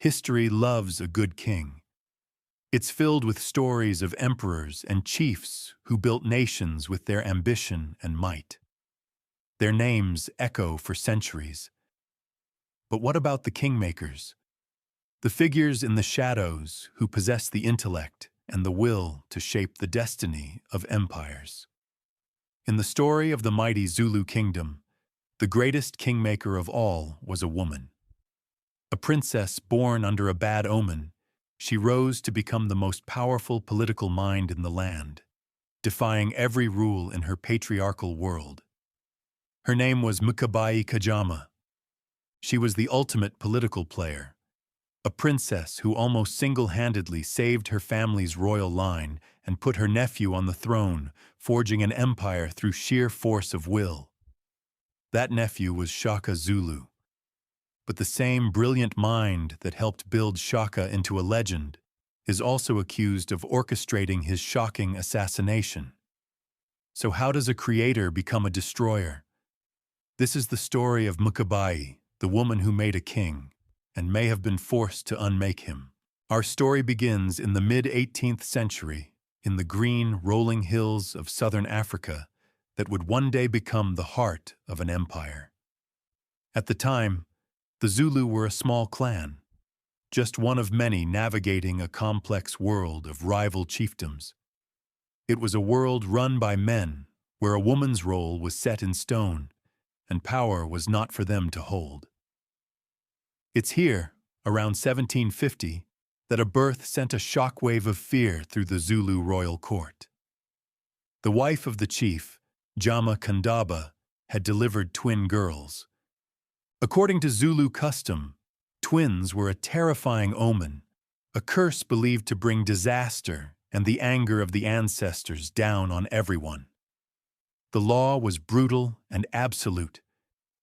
History loves a good king. It's filled with stories of emperors and chiefs who built nations with their ambition and might. Their names echo for centuries. But what about the kingmakers? The figures in the shadows who possess the intellect and the will to shape the destiny of empires. In the story of the mighty Zulu Kingdom, the greatest kingmaker of all was a woman. A princess born under a bad omen, she rose to become the most powerful political mind in the land, defying every rule in her patriarchal world. Her name was Mukabayi kaJama. She was the ultimate political player, a princess who almost single-handedly saved her family's royal line and put her nephew on the throne, forging an empire through sheer force of will. That nephew was Shaka Zulu. But the same brilliant mind that helped build Shaka into a legend is also accused of orchestrating his shocking assassination. So how does a creator become a destroyer? This is the story of Mukabayi, the woman who made a king, and may have been forced to unmake him. Our story begins in the mid-18th century, in the green, rolling hills of southern Africa that would one day become the heart of an empire. At the time, the Zulu were a small clan, just one of many navigating a complex world of rival chiefdoms. It was a world run by men, where a woman's role was set in stone, and power was not for them to hold. It's here, around 1750, that a birth sent a shockwave of fear through the Zulu royal court. The wife of the chief, kaJama, had delivered twin girls. According to Zulu custom, twins were a terrifying omen, a curse believed to bring disaster and the anger of the ancestors down on everyone. The law was brutal and absolute.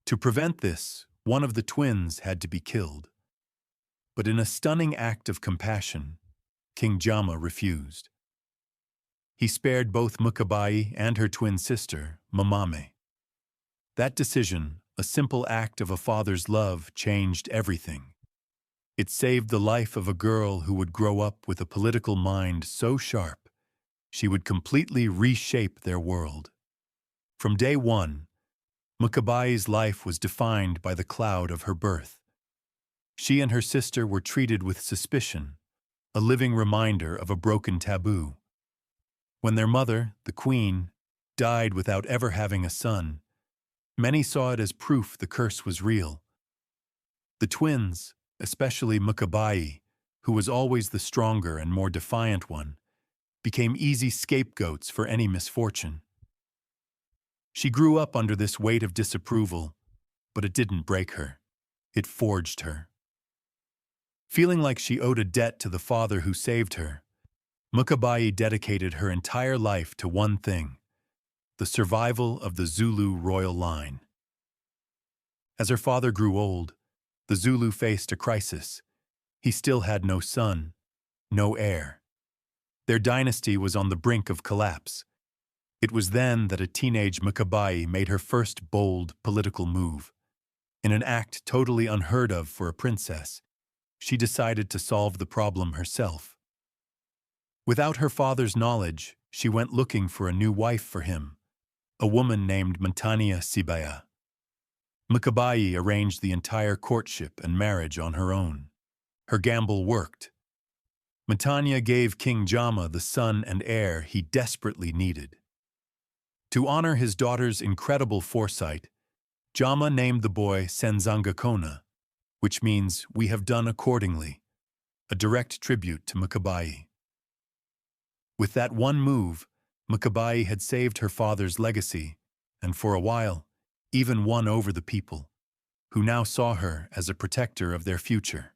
To prevent this, one of the twins had to be killed. But in a stunning act of compassion, kaJama refused. He spared both Mukabayi and her twin sister, Mamame. That decision, a simple act of a father's love, changed everything. It saved the life of a girl who would grow up with a political mind so sharp, she would completely reshape their world. From day one, Mukabayi's life was defined by the cloud of her birth. She and her sister were treated with suspicion, a living reminder of a broken taboo. When their mother, the queen, died without ever having a son, many saw it as proof the curse was real. The twins, especially Mukabayi, who was always the stronger and more defiant one, became easy scapegoats for any misfortune. She grew up under this weight of disapproval, but it didn't break her. It forged her. Feeling like she owed a debt to the father who saved her, Mukabayi dedicated her entire life to one thing: the survival of the Zulu royal line. As her father grew old, the Zulu faced a crisis. He still had no son, no heir. Their dynasty was on the brink of collapse. It was then that a teenage Mukabayi made her first bold political move. In an act totally unheard of for a princess, she decided to solve the problem herself. Without her father's knowledge, she went looking for a new wife for him, a woman named Sibaya. Mukabayi arranged the entire courtship and marriage on her own. Her gamble worked. Matanya gave kaJama the son and heir he desperately needed. To honor his daughter's incredible foresight, Jama named the boy Senzangakona, which means "we have done accordingly," a direct tribute to Mukabayi. With that one move, Mukabayi had saved her father's legacy, and for a while, even won over the people, who now saw her as a protector of their future.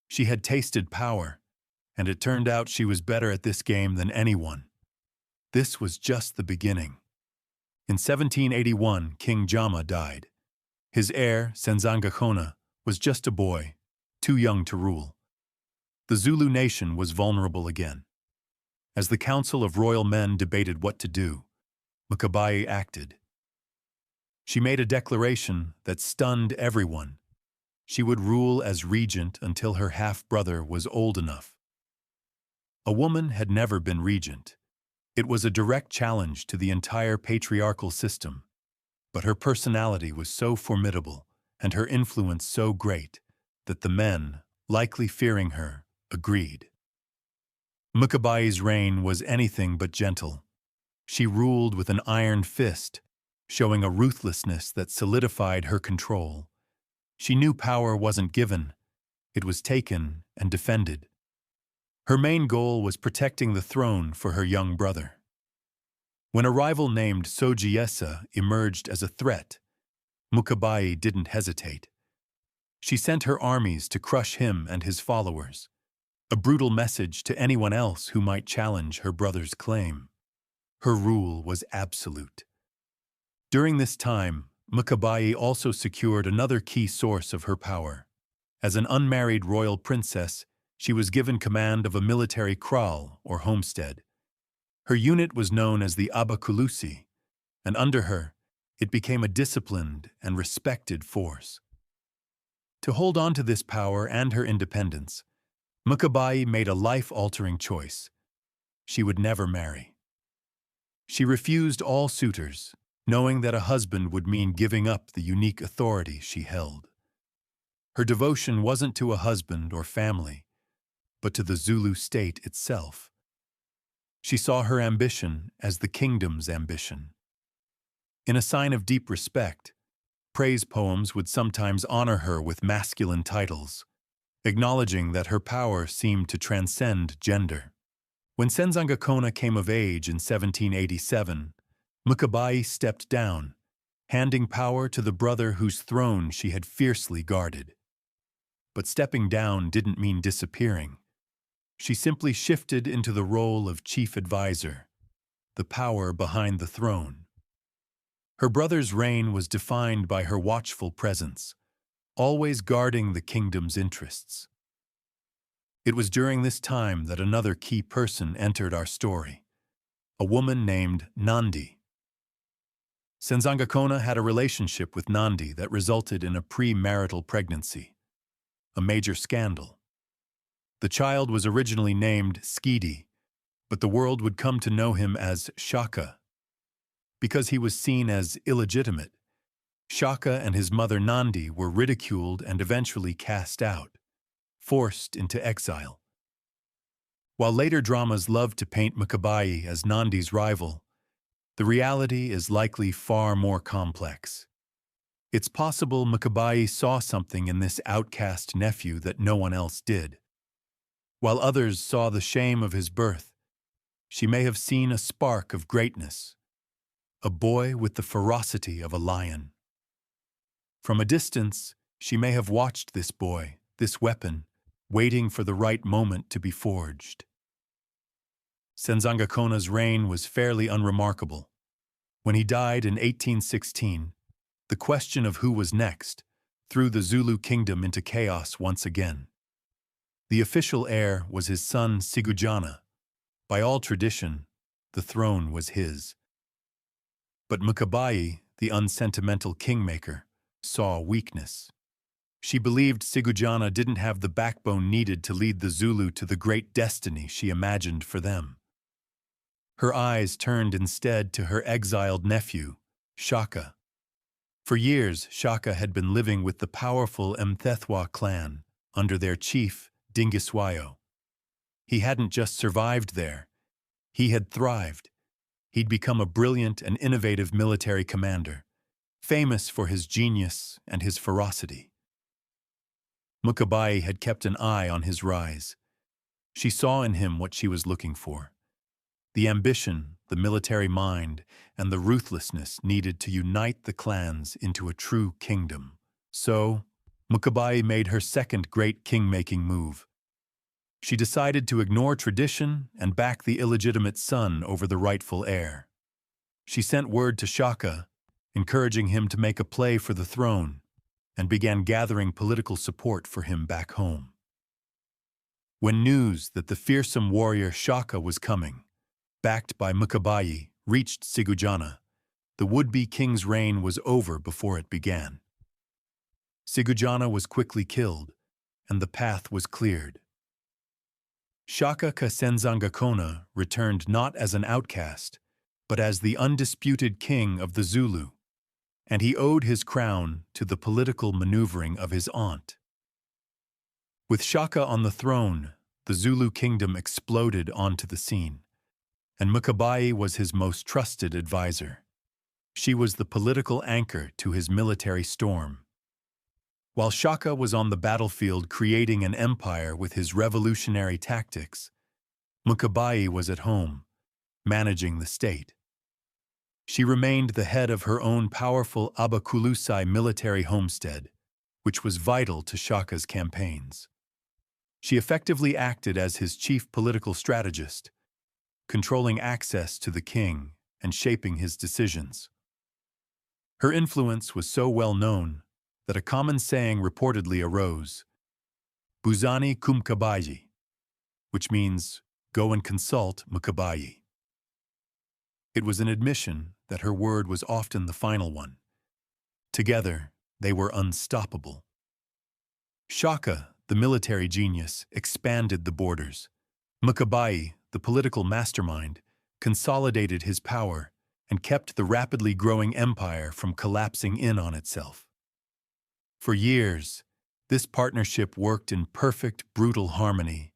She had tasted power, and it turned out she was better at this game than anyone. This was just the beginning. In 1781, kaJama died. His heir, Senzangakona, was just a boy, too young to rule. The Zulu nation was vulnerable again. As the Council of Royal Men debated what to do, Mukabayi acted. She made a declaration that stunned everyone. She would rule as regent until her half-brother was old enough. A woman had never been regent. It was a direct challenge to the entire patriarchal system. But her personality was so formidable and her influence so great that the men, likely fearing her, agreed. Mukabayi's reign was anything but gentle. She ruled with an iron fist, showing a ruthlessness that solidified her control. She knew power wasn't given, it was taken and defended. Her main goal was protecting the throne for her young brother. When a rival named Sojiesa emerged as a threat, Mukabayi didn't hesitate. She sent her armies to crush him and his followers, a brutal message to anyone else who might challenge her brother's claim. Her rule was absolute. During this time, Mukabayi also secured another key source of her power. As an unmarried royal princess, she was given command of a military kraal, or homestead. Her unit was known as the Abakulusi, and under her, it became a disciplined and respected force. To hold on to this power and her independence, Mukabayi made a life-altering choice. She would never marry. She refused all suitors, knowing that a husband would mean giving up the unique authority she held. Her devotion wasn't to a husband or family, but to the Zulu state itself. She saw her ambition as the kingdom's ambition. In a sign of deep respect, praise poems would sometimes honor her with masculine titles, acknowledging that her power seemed to transcend gender. When Senzangakona came of age in 1787, Mukabayi stepped down, handing power to the brother whose throne she had fiercely guarded. But stepping down didn't mean disappearing. She simply shifted into the role of chief advisor, the power behind the throne. Her brother's reign was defined by her watchful presence, always guarding the kingdom's interests. It was during this time that another key person entered our story, a woman named Nandi. Senzangakona had a relationship with Nandi that resulted in a premarital pregnancy, a major scandal. The child was originally named Skidi, but the world would come to know him as Shaka. Because he was seen as illegitimate, Shaka and his mother Nandi were ridiculed and eventually cast out, forced into exile. While later dramas loved to paint Mukabayi as Nandi's rival, the reality is likely far more complex. It's possible Mukabayi saw something in this outcast nephew that no one else did. While others saw the shame of his birth, she may have seen a spark of greatness, a boy with the ferocity of a lion. From a distance, she may have watched this boy, this weapon, waiting for the right moment to be forged. Senzangakona's reign was fairly unremarkable. When he died in 1816, the question of who was next threw the Zulu Kingdom into chaos once again. The official heir was his son Sigujana. By all tradition, the throne was his. But Mukabayi, the unsentimental kingmaker, saw weakness. She believed Sigujana didn't have the backbone needed to lead the Zulu to the great destiny she imagined for them. Her eyes turned instead to her exiled nephew, Shaka. For years, Shaka had been living with the powerful Mthethwa clan under their chief, Dingiswayo. He hadn't just survived there, he had thrived. He'd become a brilliant and innovative military commander, famous for his genius and his ferocity. Mukabayi had kept an eye on his rise. She saw in him what she was looking for: the ambition, the military mind, and the ruthlessness needed to unite the clans into a true kingdom. So, Mukabayi made her second great king-making move. She decided to ignore tradition and back the illegitimate son over the rightful heir. She sent word to Shaka, encouraging him to make a play for the throne, and began gathering political support for him back home. When news that the fearsome warrior Shaka was coming, backed by Mukabayi, reached Sigujana, the would-be king's reign was over before it began. Sigujana was quickly killed, and the path was cleared. Shaka Senzangakona returned not as an outcast, but as the undisputed king of the Zulu, and he owed his crown to the political maneuvering of his aunt. With Shaka on the throne, the Zulu Kingdom exploded onto the scene, and Mukabayi was his most trusted advisor. She was the political anchor to his military storm. While Shaka was on the battlefield creating an empire with his revolutionary tactics, Mukabayi was at home, managing the state. She remained the head of her own powerful Abakulusai military homestead, which was vital to Shaka's campaigns. She effectively acted as his chief political strategist, controlling access to the king and shaping his decisions. Her influence was so well known that a common saying reportedly arose, "Buzani Mkabayi," which means, "Go and consult Mukabayi." It was an admission that her word was often the final one. Together, they were unstoppable. Shaka, the military genius, expanded the borders. Mukabayi, the political mastermind, consolidated his power and kept the rapidly growing empire from collapsing in on itself. For years, this partnership worked in perfect, brutal harmony,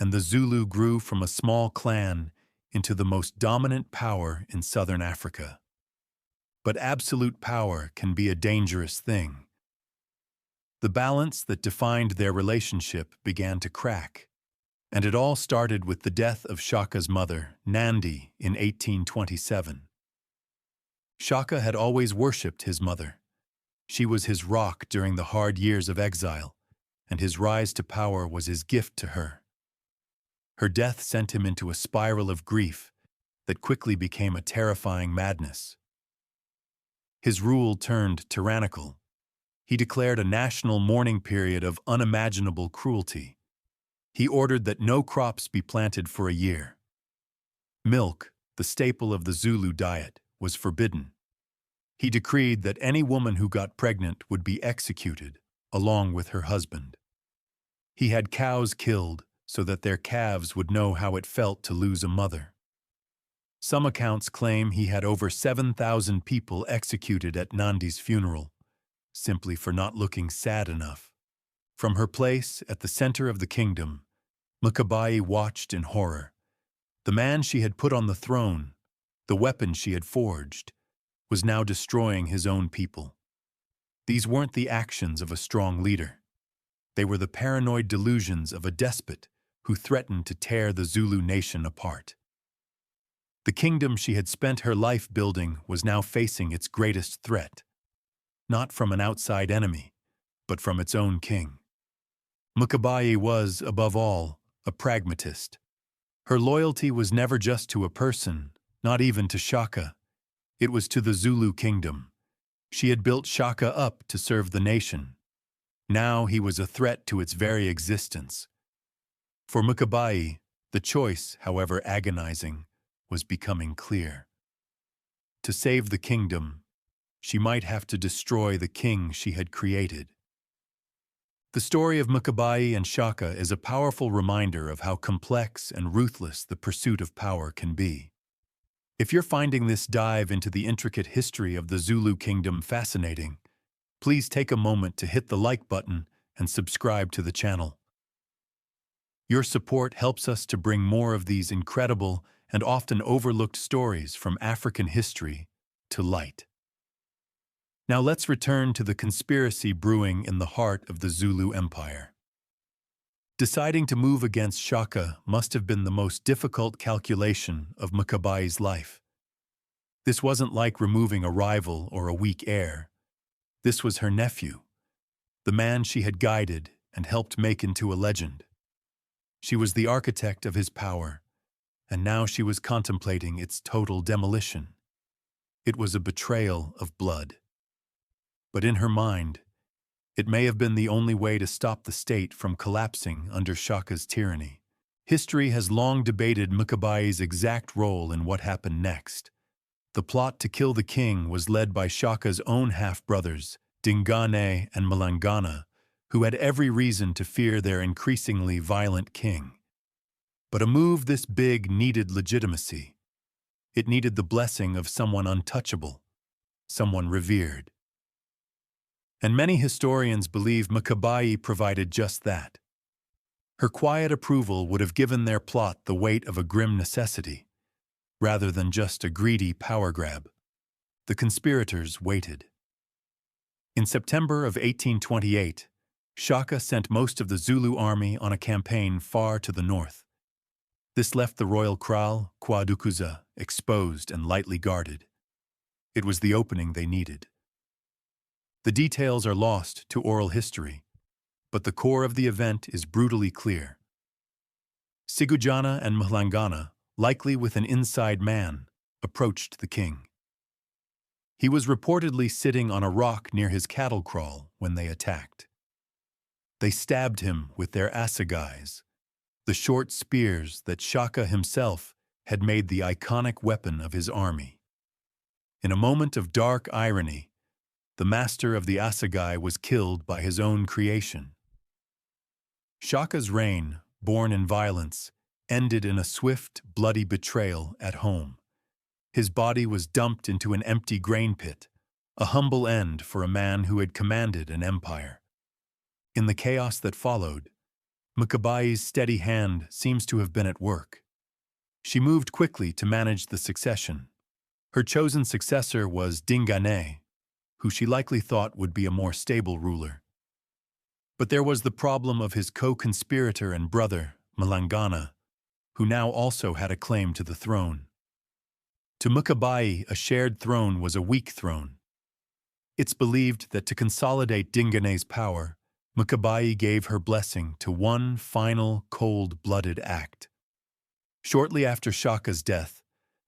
and the Zulu grew from a small clan into the most dominant power in southern Africa. But absolute power can be a dangerous thing. The balance that defined their relationship began to crack, and it all started with the death of Shaka's mother, Nandi, in 1827. Shaka had always worshipped his mother. She was his rock during the hard years of exile, and his rise to power was his gift to her. Her death sent him into a spiral of grief that quickly became a terrifying madness. His rule turned tyrannical. He declared a national mourning period of unimaginable cruelty. He ordered that no crops be planted for a year. Milk, the staple of the Zulu diet, was forbidden. He decreed that any woman who got pregnant would be executed, along with her husband. He had cows killed so that their calves would know how it felt to lose a mother. Some accounts claim he had over 7,000 people executed at Nandi's funeral, simply for not looking sad enough. From her place at the center of the kingdom, Mukabayi watched in horror. The man she had put on the throne, the weapon she had forged, was now destroying his own people. These weren't the actions of a strong leader. They were the paranoid delusions of a despot who threatened to tear the Zulu nation apart. The kingdom she had spent her life building was now facing its greatest threat, not from an outside enemy, but from its own king. Mukabayi was, above all, a pragmatist. Her loyalty was never just to a person, not even to Shaka. It was to the Zulu Kingdom. She had built Shaka up to serve the nation. Now he was a threat to its very existence. For Mukabayi, the choice, however agonizing, was becoming clear. To save the kingdom, she might have to destroy the king she had created. The story of Mukabayi and Shaka is a powerful reminder of how complex and ruthless the pursuit of power can be. If you're finding this dive into the intricate history of the Zulu Kingdom fascinating, please take a moment to hit the like button and subscribe to the channel. Your support helps us to bring more of these incredible and often overlooked stories from African history to light. Now let's return to the conspiracy brewing in the heart of the Zulu Empire. Deciding to move against Shaka must have been the most difficult calculation of Mukabayi's life. This wasn't like removing a rival or a weak heir. This was her nephew, the man she had guided and helped make into a legend. She was the architect of his power, and now she was contemplating its total demolition. It was a betrayal of blood. But in her mind, it may have been the only way to stop the state from collapsing under Shaka's tyranny. History has long debated Mukabayi's exact role in what happened next. The plot to kill the king was led by Shaka's own half-brothers, Dingane and Malangana, who had every reason to fear their increasingly violent king. But a move this big needed legitimacy. It needed the blessing of someone untouchable, someone revered. And many historians believe Mukabayi provided just that. Her quiet approval would have given their plot the weight of a grim necessity, rather than just a greedy power grab. The conspirators waited. In September of 1828, Shaka sent most of the Zulu army on a campaign far to the north. This left the royal kraal, Kwadukuza, exposed and lightly guarded. It was the opening they needed. The details are lost to oral history, but the core of the event is brutally clear. Sigujana and Mhlangana, likely with an inside man, approached the king. He was reportedly sitting on a rock near his cattle kraal when they attacked. They stabbed him with their assegais, the short spears that Shaka himself had made the iconic weapon of his army. In a moment of dark irony, the master of the assegai was killed by his own creation. Shaka's reign, born in violence, ended in a swift, bloody betrayal at home. His body was dumped into an empty grain pit, a humble end for a man who had commanded an empire. In the chaos that followed, Mukabayi's steady hand seems to have been at work. She moved quickly to manage the succession. Her chosen successor was Dingane, who she likely thought would be a more stable ruler. But there was the problem of his co-conspirator and brother, Malangana, who now also had a claim to the throne. To Mukabayi, a shared throne was a weak throne. It's believed that to consolidate Dingane's power, Mukabayi gave her blessing to one final, cold-blooded act. Shortly after Shaka's death,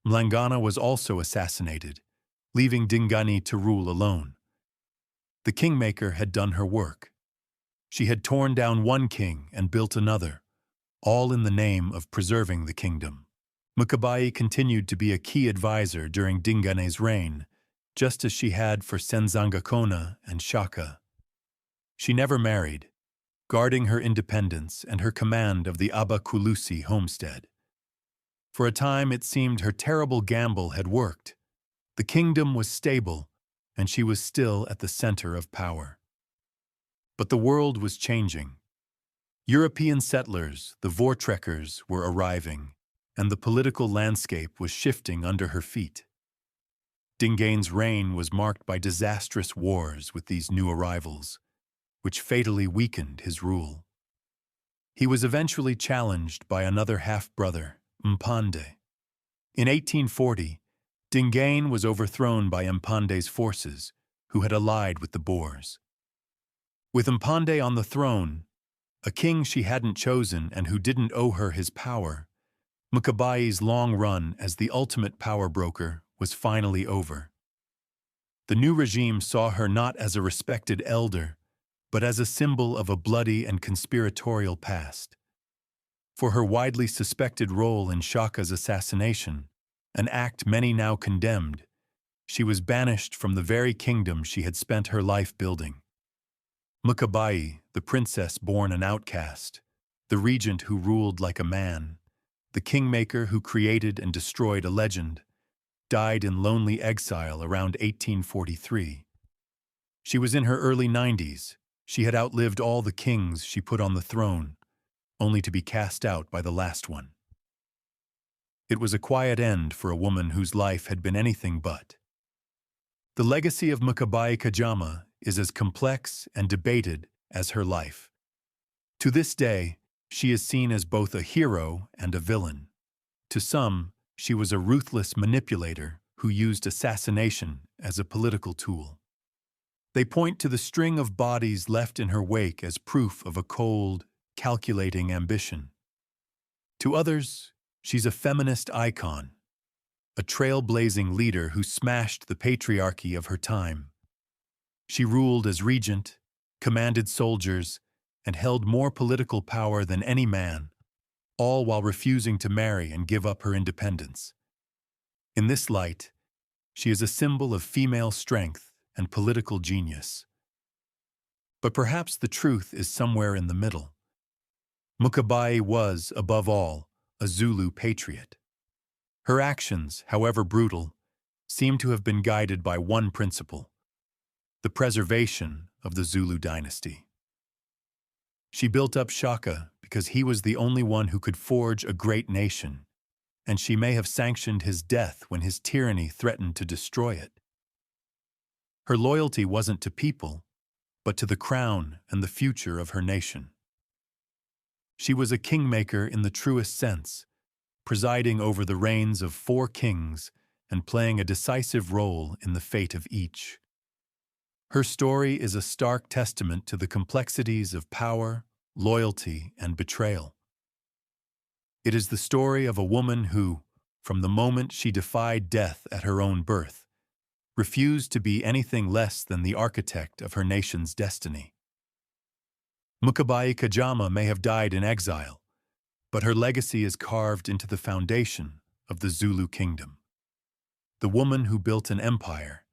Mlangana was also assassinated, leaving Dingane to rule alone. The kingmaker had done her work. She had torn down one king and built another, all in the name of preserving the kingdom. Mukabayi continued to be a key advisor during Dingane's reign, just as she had for Senzangakona and Shaka. She never married, guarding her independence and her command of the Abakulusi homestead. For a time it seemed her terrible gamble had worked. The kingdom was stable, and she was still at the center of power. But the world was changing. European settlers, the Voortrekkers, were arriving, and the political landscape was shifting under her feet. Dingane's reign was marked by disastrous wars with these new arrivals, which fatally weakened his rule. He was eventually challenged by another half-brother, Mpande. In 1840, Dingane was overthrown by Mpande's forces, who had allied with the Boers. With Mpande on the throne, a king she hadn't chosen and who didn't owe her his power, Mukabayi's long run as the ultimate power broker was finally over. The new regime saw her not as a respected elder, but as a symbol of a bloody and conspiratorial past. For her widely suspected role in Shaka's assassination, an act many now condemned, she was banished from the very kingdom she had spent her life building. Mukabayi, the princess born an outcast, the regent who ruled like a man, the kingmaker who created and destroyed a legend, died in lonely exile around 1843. She was in her early 90s. She had outlived all the kings she put on the throne, only to be cast out by the last one. It was a quiet end for a woman whose life had been anything but. The legacy of Mukabayi kaJama is as complex and debated as her life. To this day, she is seen as both a hero and a villain. To some, she was a ruthless manipulator who used assassination as a political tool. They point to the string of bodies left in her wake as proof of a cold, calculating ambition. To others, she's a feminist icon, a trailblazing leader who smashed the patriarchy of her time. She ruled as regent, commanded soldiers, and held more political power than any man, all while refusing to marry and give up her independence. In this light, she is a symbol of female strength and political genius. But perhaps the truth is somewhere in the middle. Mukabayi was, above all, a Zulu patriot. Her actions, however brutal, seem to have been guided by one principle: the preservation of the Zulu dynasty. She built up Shaka because he was the only one who could forge a great nation, and she may have sanctioned his death when his tyranny threatened to destroy it. Her loyalty wasn't to people, but to the crown and the future of her nation. She was a kingmaker in the truest sense, presiding over the reigns of 4 kings and playing a decisive role in the fate of each. Her story is a stark testament to the complexities of power, loyalty, and betrayal. It is the story of a woman who, from the moment she defied death at her own birth, refused to be anything less than the architect of her nation's destiny. Mukabayi kaJama may have died in exile, but her legacy is carved into the foundation of the Zulu Kingdom. The woman who built an empire,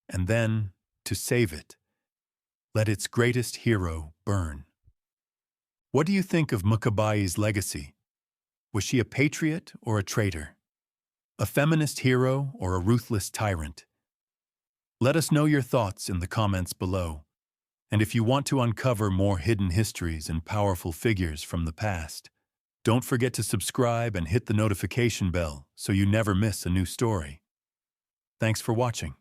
and then, to save it, let its greatest hero burn. What do you think of Mukabayi's legacy? Was she a patriot or a traitor? A feminist hero or a ruthless tyrant? Let us know your thoughts in the comments below. And if you want to uncover more hidden histories and powerful figures from the past, don't forget to subscribe and hit the notification bell so you never miss a new story. Thanks for watching.